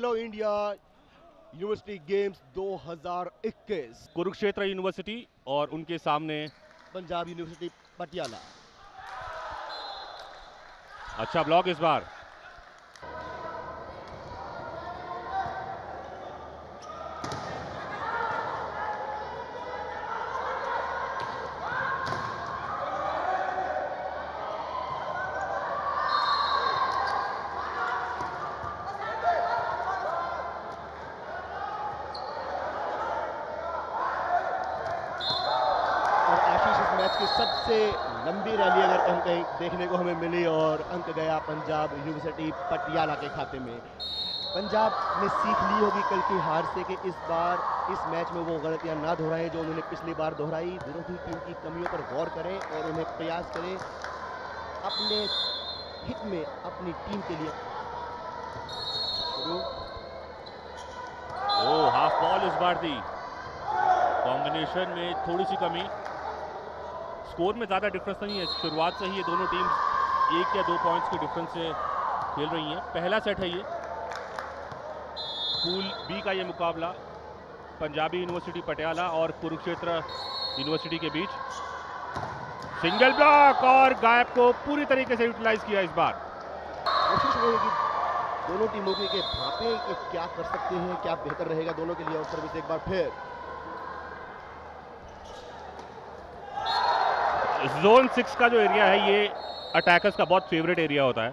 खेलो India university games 2021 Kurukshetra university और उनके सामने पंजाब यूनिवर्सिटी पटियाला। अच्छा ब्लॉक इस बार। की सबसे लंबी रैली अगर हम कहीं देखने को हमें मिली और अंक गया पंजाब यूनिवर्सिटी पटियाला के खाते में। पंजाब ने सीख ली होगी कल की हार से कि इस बार इस मैच में वो गलतियां ना दोहराएं जो उन्होंने पिछली बार दोहराई। विरोधी टीम की कमियों पर गौर करें और उन्हें प्रयास करें अपने हित में अपनी टीम के लिए। हाफ बॉल इस बार दी, कॉम्बिनेशन में थोड़ी सी कमी, स्कोर में ज़्यादा डिफरेंस नहीं है। शुरुआत से ही ये दोनों टीम्स 1 या 2 पॉइंट्स के डिफरेंस से खेल रही हैं। पहला सेट है ये पूल बी का, ये मुकाबला पंजाबी यूनिवर्सिटी पटियाला और कुरुक्षेत्र यूनिवर्सिटी के बीच। सिंगल ब्लॉक और गायब को पूरी तरीके से यूटिलाइज किया इस बार। कोशिश रहेगी दोनों टीमों की कि भापे कि क्या कर सकते हैं, क्या बेहतर रहेगा दोनों के लिए। और सर्विस एक बार फिर जोन 6 का जो एरिया है ये अटैकर्स का बहुत फेवरेट एरिया होता है।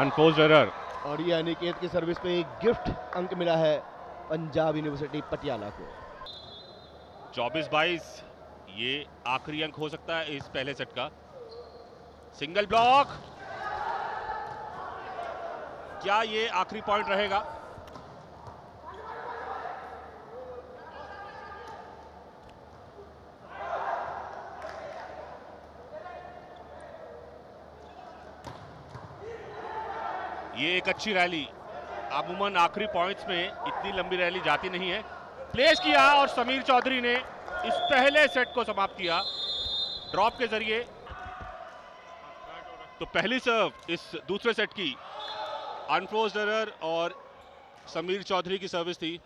अनफोर्स्ड एरर और ये अनिकेत की सर्विस पे एक गिफ्ट अंक मिला है पंजाब यूनिवर्सिटी पटियाला को। 24-22 ये आखिरी अंक हो सकता है इस पहले सेट का। सिंगल ब्लॉक, क्या ये आखिरी पॉइंट रहेगा? ये एक अच्छी रैली, अमूमन आखिरी पॉइंट्स में इतनी लंबी रैली जाती नहीं है। प्लेस किया और समीर चौधरी ने इस पहले सेट को समाप्त किया ड्रॉप के जरिए। तो पहली सर्व इस दूसरे सेट की अनफोर्स्ड एरर और समीर चौधरी की सर्विस थी।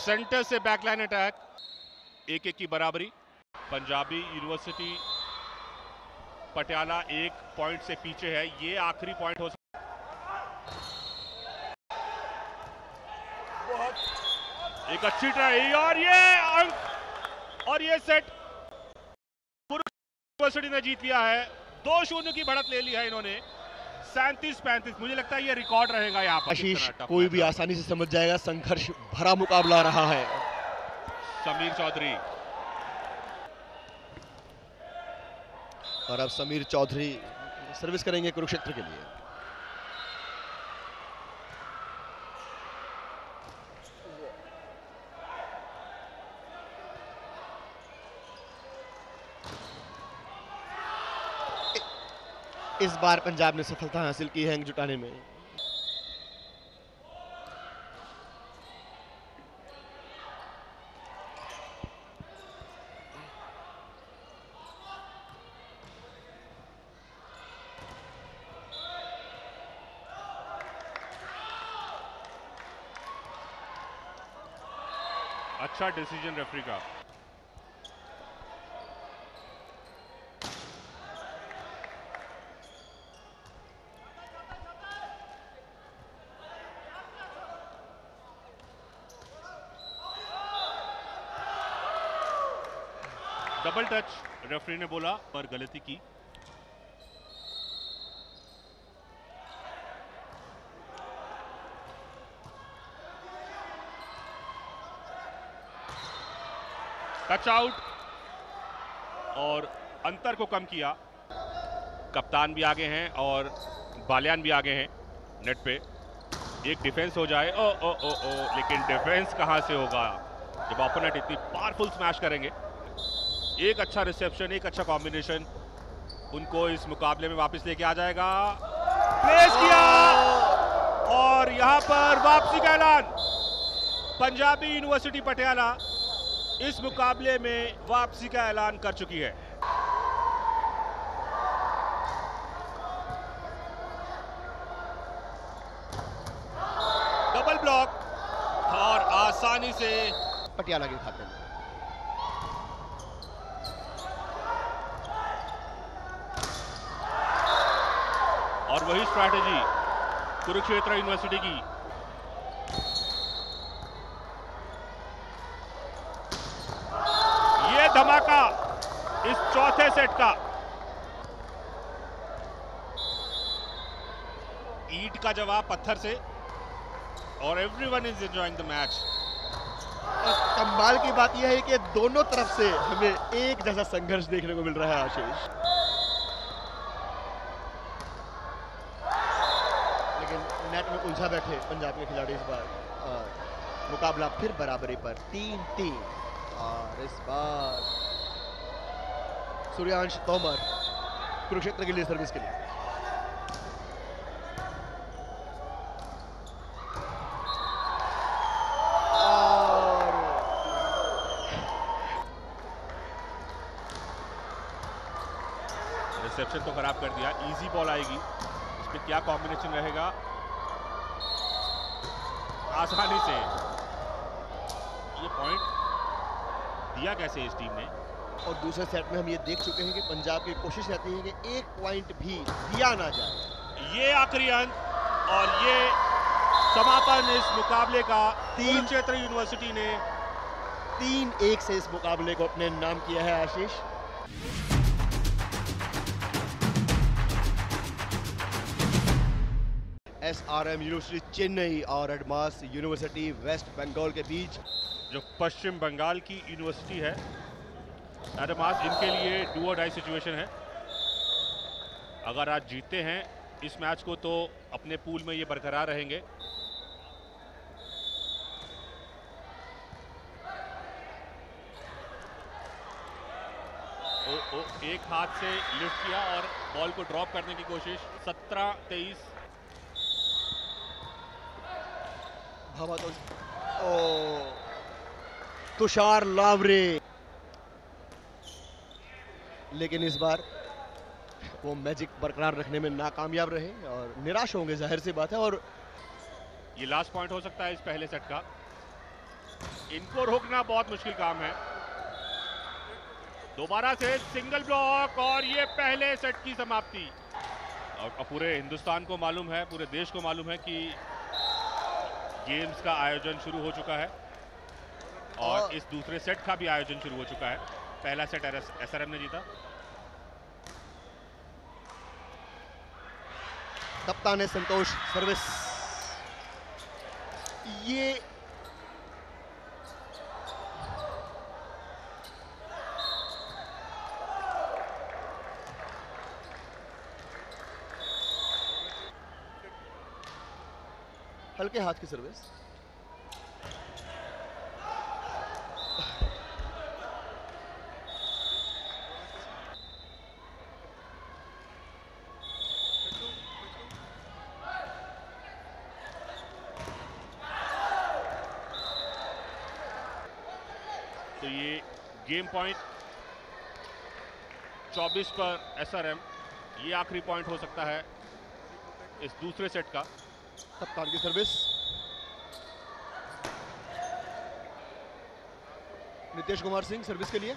सेंटर से बैकलाइन अटैक, 1-1 की बराबरी। पंजाबी यूनिवर्सिटी पटियाला 1 पॉइंट से पीछे है, ये आखिरी पॉइंट हो सकता है। एक अच्छी ट्राई और ये अंक और ये सेट यूनिवर्सिटी ने जीत लिया है। 2-0 की बढ़त ले ली है इन्होंने। 37-35 मुझे लगता है ये रिकॉर्ड रहेगा यहाँ पर। आशीष कोई भी आसानी से समझ जाएगा, संघर्ष भरा मुकाबला रहा है। समीर चौधरी और अब समीर चौधरी सर्विस करेंगे कुरुक्षेत्र के लिए। इस बार पंजाब ने सफलता हासिल की है अंक जुटाने में। अच्छा डिसीजन रेफरी का। डबल टच रेफरी ने बोला पर गलती की। टच आउट और अंतर को कम किया। कप्तान भी आगे हैं और बालियान भी आगे हैं नेट पे। एक डिफेंस हो जाए लेकिन डिफेंस कहां से होगा जब ओपोनेंट इतनी पावरफुल स्मैश करेंगे। एक अच्छा रिसेप्शन, एक अच्छा कॉम्बिनेशन उनको इस मुकाबले में वापस लेके आ जाएगा। प्लेस किया और यहां पर वापसी का ऐलान। पंजाबी यूनिवर्सिटी पटियाला इस मुकाबले में वापसी का ऐलान कर चुकी है। डबल ब्लॉक और आसानी से पटियाला के खाते में। और वही स्ट्रैटेजी कुरुक्षेत्र यूनिवर्सिटी की। ये धमाका इस चौथे सेट का। ईंट का जवाब पत्थर से और everyone is enjoying the match. कमाल की बात यह है कि दोनों तरफ से हमें एक जैसा संघर्ष देखने को मिल रहा है आशीष। लेकिन नेट में उलझा बैठे पंजाब के खिलाड़ी इस बार। मुकाबला फिर बराबरी पर 3-3 और इस बार सूर्यांश तोमर कुरुक्षेत्र के लिए सर्विस के लिए। रिसेप्शन तो खराब कर दिया। इजी बॉल आएगी, इसमें क्या कॉम्बिनेशन रहेगा। आसानी से ये पॉइंट दिया कैसे इस टीम ने। और दूसरे सेट में हम ये देख चुके हैं कि पंजाब की कोशिश रहती है कि एक पॉइंट भी दिया ना जाए। ये आखिरी अंक और ये समापन इस मुकाबले का। कुरुक्षेत्र यूनिवर्सिटी ने 3-1 से इस मुकाबले को अपने नाम किया है आशीष। SRM यूनिवर्सिटी चेन्नई और एडमास यूनिवर्सिटी वेस्ट बंगाल के बीच, जो पश्चिम बंगाल की यूनिवर्सिटी है एडमास, इनके लिए डू और डाई सिचुएशन है। अगर आज जीतते हैं इस मैच को तो अपने पूल में ये बरकरार रहेंगे। एक हाथ से लिफ्ट किया और बॉल को ड्रॉप करने की कोशिश। 17-23। तुषार लावरे, लेकिन इस बार वो मैजिक बरकरार रखने में नाकामयाब रहे और निराश होंगे, जाहिर सी बात है। और ये लास्ट पॉइंट हो सकता है इस पहले सेट का। इनको रोकना बहुत मुश्किल काम है। दोबारा से सिंगल ब्लॉक और ये पहले सेट की समाप्ति। और पूरे हिंदुस्तान को मालूम है, पूरे देश को मालूम है कि गेम्स का आयोजन शुरू हो चुका है और इस दूसरे सेट का भी आयोजन शुरू हो चुका है। पहला सेट SRM ने जीता। कप्तान संतोष सर्विस। ये हल्के हाथ की सर्विस। तो ये गेम पॉइंट 24 पर SRM। ये आखिरी पॉइंट हो सकता है इस दूसरे सेट का। कप्तान की सर्विस। नितेश कुमार सिंह सर्विस के लिए,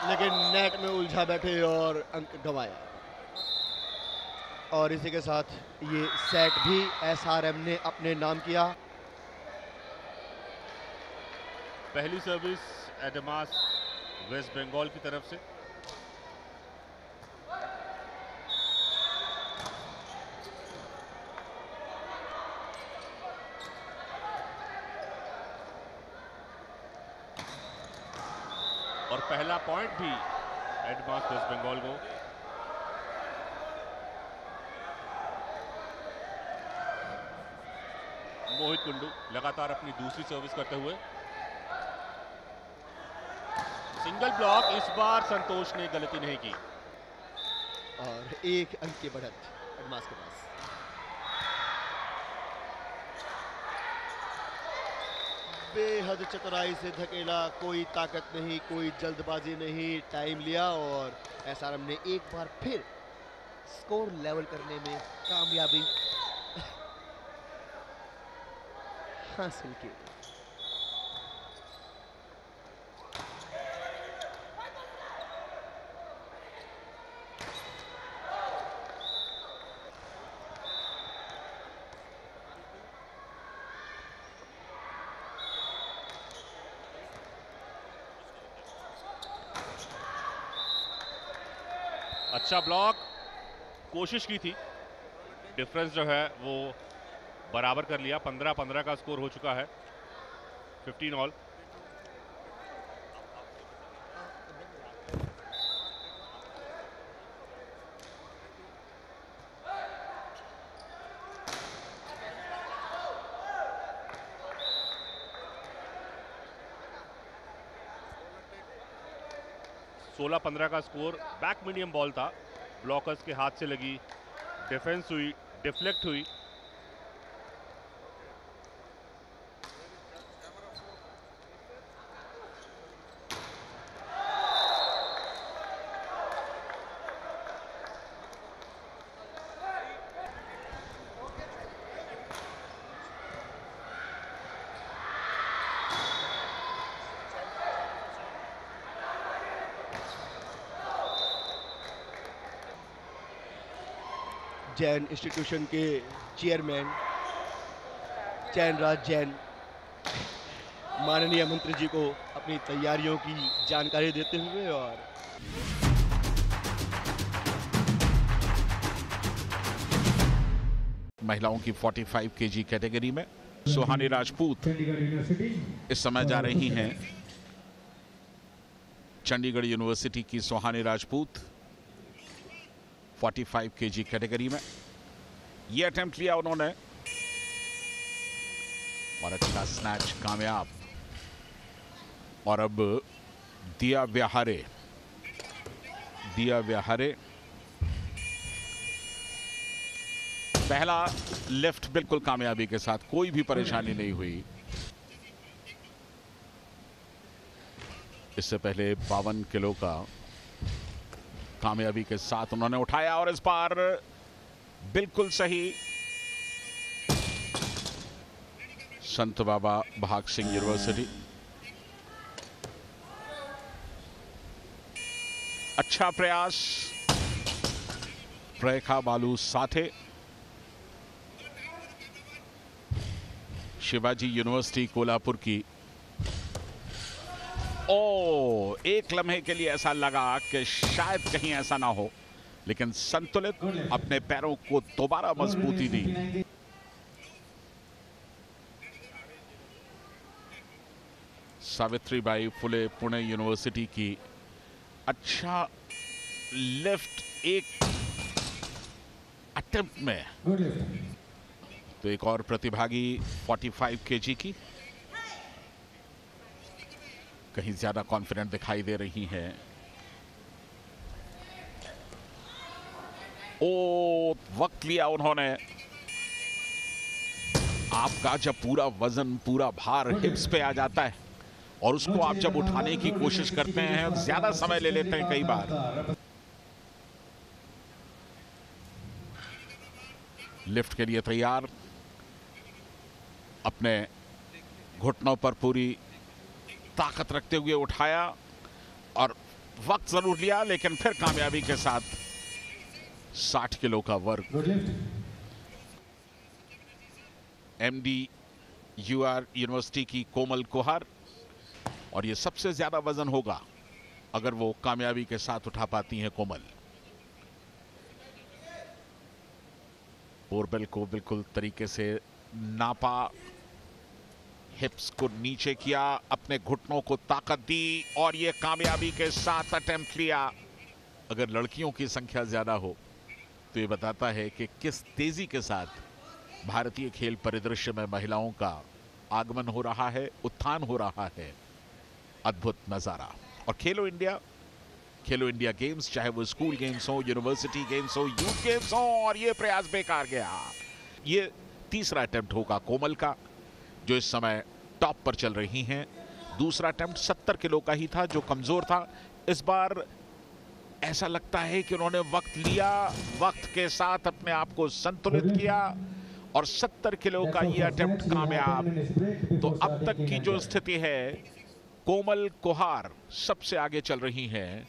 लेकिन नेट में उलझा बैठे और अंक गंवाया। और इसी के साथ ये सेट भी SRM ने अपने नाम किया। पहली सर्विस एडमास वेस्ट बंगाल की तरफ से। और पहला पॉइंट भी एडमास वेस्ट बंगाल को। मोहित कुंडू लगातार अपनी दूसरी सर्विस करते हुए। सिंगल ब्लॉक, इस बार संतोष ने गलती नहीं की और एक अंक की बढ़त एडमास के पास। बेहद चतुराई से धकेला, कोई ताकत नहीं, कोई जल्दबाजी नहीं, टाइम लिया और एसआरएम ने एक बार फिर स्कोर लेवल करने में कामयाबी हासिल की। अच्छा ब्लॉक, कोशिश की थी, डिफरेंस जो है वो बराबर कर लिया। 15-15 का स्कोर हो चुका है, 15 ऑल। सोलह 15 का स्कोर। बैक मीडियम बॉल था, ब्लॉकर्स के हाथ से लगी, डिफेंस हुई, डिफ्लेक्ट हुई। जैन इंस्टीट्यूशन के चेयरमैन चैनराज जैन माननीय मंत्री जी को अपनी तैयारियों की जानकारी देते हुए और महिलाओं की 45 केजी कैटेगरी में सुहानी राजपूत इस समय जा रही हैं। चंडीगढ़ यूनिवर्सिटी की सुहानी राजपूत 45 केजी कैटेगरी में ये अटेम्प्ट लिया उन्होंने और अच्छा स्नैच कामयाब। और अब दिया व्याहारे पहला लिफ्ट बिल्कुल कामयाबी के साथ, कोई भी परेशानी नहीं हुई। इससे पहले 52 किलो का कामयाबी के साथ उन्होंने उठाया और इस बार बिल्कुल सही। संत बाबा भाग सिंह यूनिवर्सिटी, अच्छा प्रयास। प्रेखा बालू साथे, शिवाजी यूनिवर्सिटी कोल्हापुर की। एक लम्हे के लिए ऐसा लगा कि शायद कहीं ऐसा ना हो, लेकिन संतुलित अपने पैरों को दोबारा मजबूती दी। सावित्रीबाई फुले पुणे यूनिवर्सिटी की, अच्छा लिफ्ट एक अटेम्प्ट में। तो एक और प्रतिभागी 45 केजी की कहीं ज्यादा कॉन्फिडेंट दिखाई दे रही हैं। वक्त लिया उन्होंने। आपका जब पूरा वजन, पूरा भार हिप्स पे आ जाता है और उसको आप जब उठाने की कोशिश करते हैं, ज्यादा समय ले लेते हैं कई बार। लिफ्ट के लिए तैयार, अपने घुटनों पर पूरी ताकत रखते हुए उठाया और वक्त जरूर लिया, लेकिन फिर कामयाबी के साथ 60 किलो का वर्ग। MD UR यूनिवर्सिटी की कोमल कुहार, और ये सबसे ज्यादा वजन होगा अगर वो कामयाबी के साथ उठा पाती हैं कोमल। बोरबेल को बिल्कुल तरीके से नापा, हिप्स को नीचे किया, अपने घुटनों को ताकत दी और ये कामयाबी के साथ अटेम्प्ट लिया। अगर लड़कियों की संख्या ज्यादा हो तो ये बताता है कि किस तेजी के साथ भारतीय खेल परिदृश्य में महिलाओं का आगमन हो रहा है, उत्थान हो रहा है। अद्भुत नजारा। और खेलो इंडिया गेम्स, चाहे वो स्कूल गेम्स हो, यूनिवर्सिटी गेम्स हो, यूथ गेम्स हो, और ये प्रयास बेकार गया। ये तीसरा अटेम्प्ट होगा कोमल का, जो इस समय टॉप पर चल रही हैं। दूसरा अटेम्प्ट 70 किलो का ही था जो कमजोर था। इस बार ऐसा लगता है कि उन्होंने वक्त लिया, वक्त के साथ अपने आप को संतुलित किया और 70 किलो का ये अटेम्प्ट कामयाब। तो अब तक की जो स्थिति है, कोमल कोहार सबसे आगे चल रही हैं।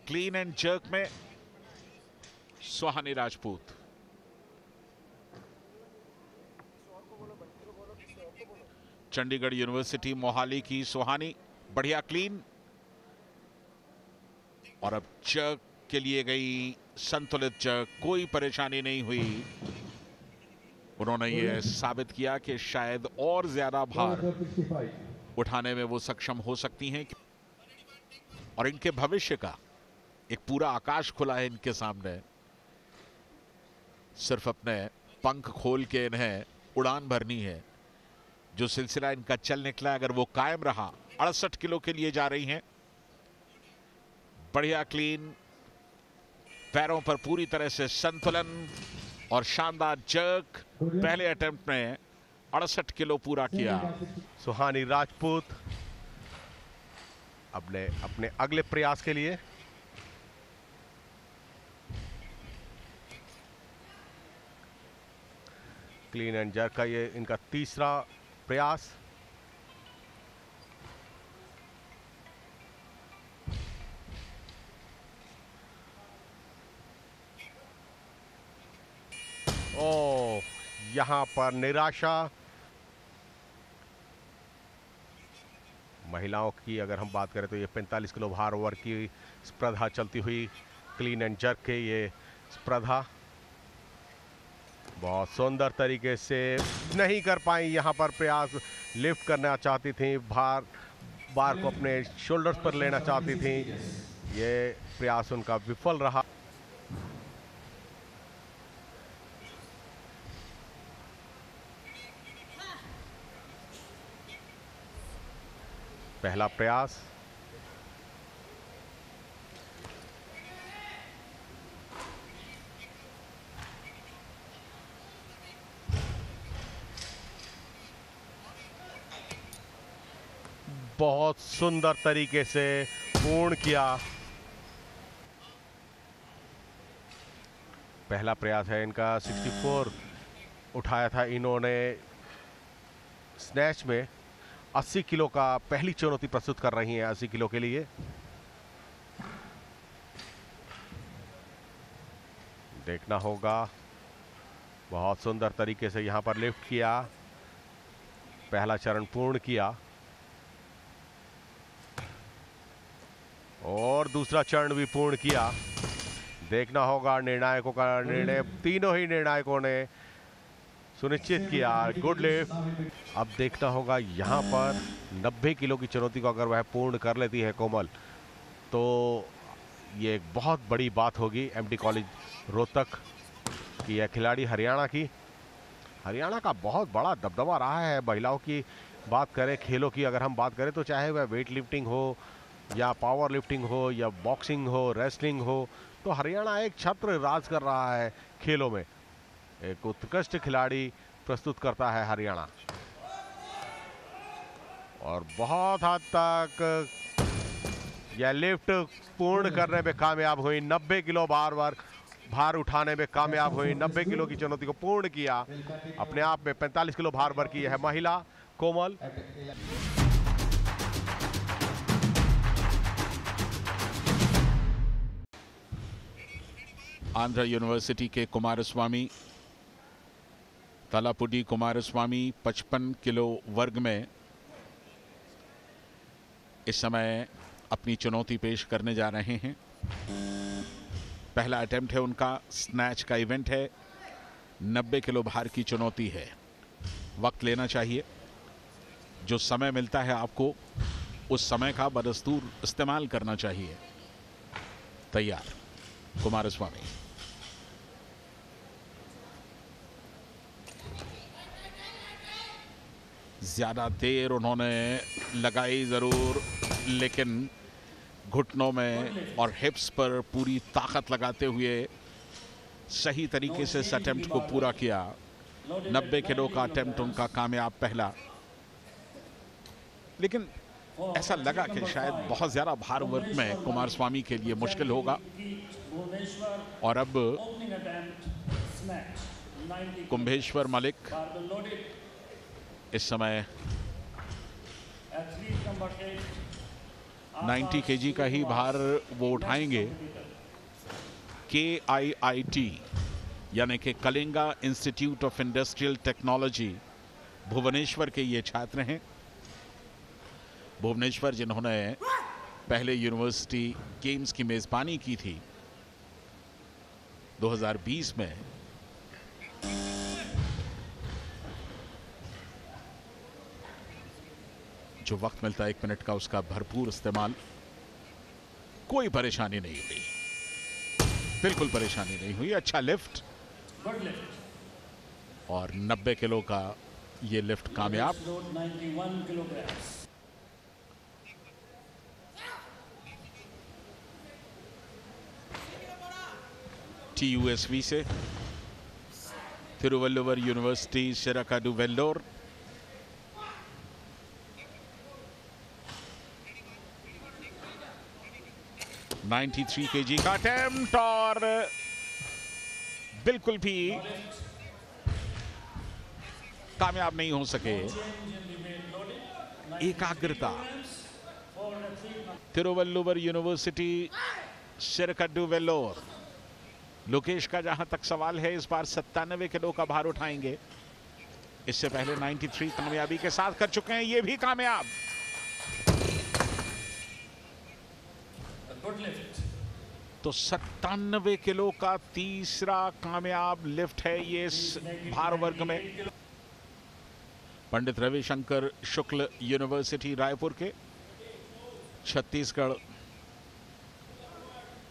क्लीन एंड जर्क में सुहानी राजपूत, चंडीगढ़ यूनिवर्सिटी मोहाली की सुहानी, बढ़िया क्लीन। और अब जर्क के लिए गई, संतुलित जर्क, कोई परेशानी नहीं हुई। उन्होंने ये साबित किया कि शायद और ज्यादा भार उठाने में वो सक्षम हो सकती हैं और इनके भविष्य का एक पूरा आकाश खुला है इनके सामने। सिर्फ अपने पंख खोल के इन्हें उड़ान भरनी है। जो सिलसिला इनका चल निकला, अगर वो कायम रहा, 68 किलो के लिए जा रही हैं। बढ़िया क्लीन, पैरों पर पूरी तरह से संतुलन और शानदार जर्क। पहले अटेम्प्ट में 68 किलो पूरा किया। सुहानी राजपूत अपने अगले प्रयास के लिए क्लीन एंड जर्क का ये इनका तीसरा प्रयास। ओ, यहां पर निराशा। महिलाओं की अगर हम बात करें तो ये 45 किलो भार वर्ग की स्पर्धा चलती हुई, क्लीन एंड जर्क के ये स्पर्धा बहुत सुंदर तरीके से नहीं कर पाई। यहाँ पर प्रयास लिफ्ट करना चाहती थी, बार को अपने शोल्डर्स पर लेना चाहती थी। ये प्रयास उनका विफल रहा। पहला प्रयास, बहुत सुंदर तरीके से पूर्ण किया। पहला प्रयास है इनका। 64 उठाया था इन्होंने स्नैच में। 80 किलो का पहली चुनौती प्रस्तुत कर रही हैं 80 किलो के लिए। देखना होगा। बहुत सुंदर तरीके से यहां पर लिफ्ट किया, पहला चरण पूर्ण किया और दूसरा चरण भी पूर्ण किया। देखना होगा निर्णायकों का निर्णय। तीनों ही निर्णायकों ने सुनिश्चित किया गुड लिफ्ट। अब देखना होगा यहाँ पर 90 किलो की चुनौती को अगर वह पूर्ण कर लेती है कोमल, तो ये एक बहुत बड़ी बात होगी एमडी कॉलेज रोहतक की। यह खिलाड़ी हरियाणा का बहुत बड़ा दबदबा रहा है। महिलाओं की बात करें, खेलों की अगर हम बात करें, तो चाहे वह वेट लिफ्टिंग हो या पावर लिफ्टिंग हो या बॉक्सिंग हो, रेसलिंग हो, तो हरियाणा एक छत्र राज कर रहा है खेलों में। एक उत्कृष्ट खिलाड़ी प्रस्तुत करता है हरियाणा और बहुत हद तक यह लिफ्ट पूर्ण करने में कामयाब हुई। 90 किलो भार उठाने में कामयाब हुई। 90 किलो की चुनौती को पूर्ण किया। अपने आप में 45 किलो भार वर्ग की है महिला कोमल। आंध्र यूनिवर्सिटी के कुमारस्वामी, तलापुडी कुमारस्वामी 55 किलो वर्ग में इस समय अपनी चुनौती पेश करने जा रहे हैं। पहला अटेम्प्ट है उनका, स्नैच का इवेंट है। 90 किलो भार की चुनौती है। वक्त लेना चाहिए। जो समय मिलता है आपको, उस समय का बदस्तूर इस्तेमाल करना चाहिए। तैयार कुमारस्वामी। ज्यादा देर उन्होंने लगाई जरूर, लेकिन घुटनों में और हिप्स पर पूरी ताकत लगाते हुए सही तरीके से इस अटेम्प्ट को पूरा किया। 90 किलो का अटेम्प्ट उनका कामयाब पहला, लेकिन ऐसा लगा कि शायद बहुत ज्यादा भार वर्ग में कुमारस्वामी के लिए मुश्किल होगा। और अब कुंभेश्वर मलिक इस समय 90 केजी का ही भार वो उठाएंगे। KIIT यानी कि Kalinga institute of industrial technology Bhubaneswar के ये छात्र हैं। भुवनेश्वर जिन्होंने पहले यूनिवर्सिटी गेम्स की मेजबानी की थी 2020 में। जो वक्त मिलता है 1 मिनट का, उसका भरपूर इस्तेमाल। कोई परेशानी नहीं हुई, बिल्कुल परेशानी नहीं हुई। अच्छा लिफ्ट और 90 किलो का ये लिफ्ट कामयाब। TUSV से तिरुवल्लुवर यूनिवर्सिटी शिराकाडु वेल्लोर। (93 kg का अटेम्प्ट और बिल्कुल भी कामयाब नहीं हो सके। एकाग्रता। तिरुवल्लुवर यूनिवर्सिटी शिराकाडु वेल्लोर। लोकेश का जहां तक सवाल है, इस बार 97 किलो का भार उठाएंगे। इससे पहले 93 कामयाबी के साथ कर चुके हैं, ये भी कामयाब। तो 97 किलो का तीसरा कामयाब लिफ्ट है ये इस भार वर्ग में। पंडित रविशंकर शुक्ल यूनिवर्सिटी रायपुर के, छत्तीसगढ़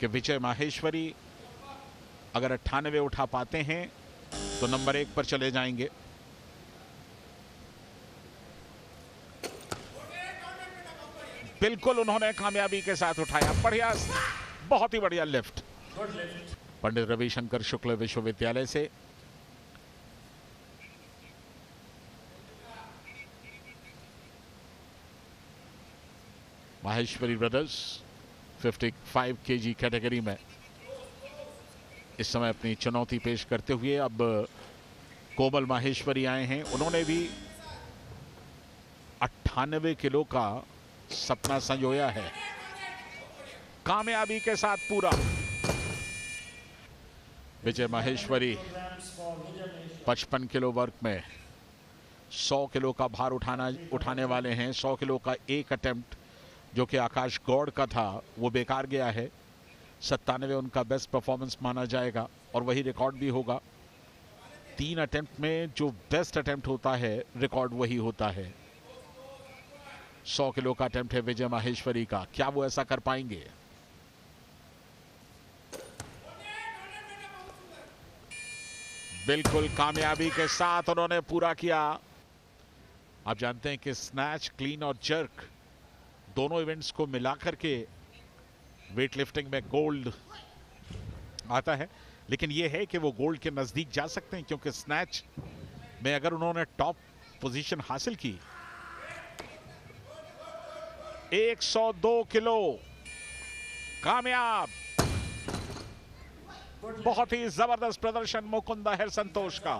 के विजय माहेश्वरी अगर 98 उठा पाते हैं तो नंबर 1 पर चले जाएंगे। बिल्कुल उन्होंने कामयाबी के साथ उठाया। बढ़िया, बहुत ही बढ़िया लिफ्ट। पंडित रविशंकर शुक्ल विश्वविद्यालय से माहेश्वरी ब्रदर्स 55 केजी कैटेगरी में इस समय अपनी चुनौती पेश करते हुए अब कोमल माहेश्वरी आए हैं। उन्होंने भी 98 किलो का सपना संजोया है, कामयाबी के साथ पूरा। विजय माहेश्वरी 55 किलो वर्ग में 100 किलो का भार उठाने वाले हैं। 100 किलो का एक अटेम्प्ट जो कि आकाश गौड़ का था वो बेकार गया है। 97 उनका बेस्ट परफॉर्मेंस माना जाएगा और वही रिकॉर्ड भी होगा। 3 अटेम्प्ट में जो बेस्ट अटेम्प्ट होता है रिकॉर्ड वही होता है। 100 किलो का अटेम्प्ट है विजय माहेश्वरी का, क्या वो ऐसा कर पाएंगे? बिल्कुल कामयाबी के साथ उन्होंने पूरा किया। आप जानते हैं कि स्नैच, क्लीन और जर्क दोनों इवेंट्स को मिलाकर के वेट लिफ्टिंग में गोल्ड आता है, लेकिन यह है कि वो गोल्ड के नजदीक जा सकते हैं क्योंकि स्नैच में अगर उन्होंने टॉप पोजीशन हासिल की 102 किलो कामयाब। बहुत ही जबरदस्त प्रदर्शन मुकुंदा है संतोष का।